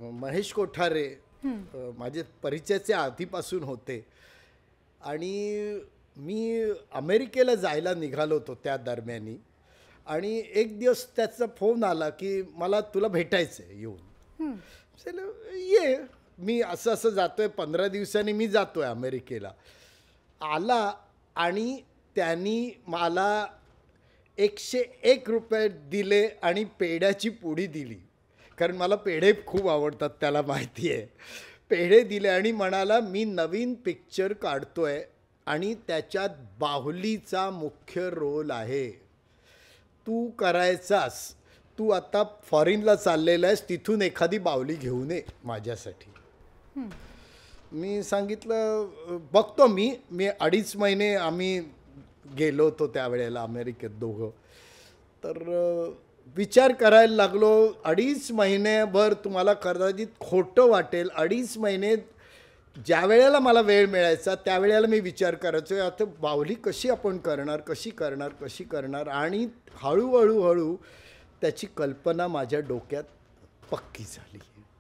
महेश कोठारे माझे परिचयाचे आधीपासून होते आणि मी अमेरिकेला जायला निघालो होतो त्या दरम्यानी. आणि एक दिवस त्याचा फोन आला की मला तुला भेटायचं आहे येऊन. ये, मी असं असं जातोय, 15 दिवसांनी मी जातोय अमेरिकेला. आला आणि त्यांनी मला 101 रुपये दिले आणि पेढ्याची पुडी दिली, कारण मला पेढे खूप आवडतात, त्याला माहिती आहे. पेढे दिले आणि म्हणाला मी नवीन पिक्चर काढतोय आणि त्याच्यात बाहुलीचा मुख्य रोल आहे, तू करायचास, तू आता फॉरेनला चाललेला आहेस, तिथून एखादी बाहुली घेऊन ये माझ्यासाठी. मी सांगितलं बघतो. मी 2.5 महिने आम्ही गेलो होतो त्यावेळेला अमेरिकेत दोघं. तर विचार करायला लागलो. 2.5 महिन्याभर तुम्हाला कदाचित खोटं वाटेल, 2.5 महिने ज्या वेळेला मला वेळ मिळायचा त्यावेळेला मी विचार करायचो आता बाहुली कशी आपण करणार, कशी करणार, कशी करणार. आणि हळूहळू त्याची कल्पना माझ्या डोक्यात पक्की झाली.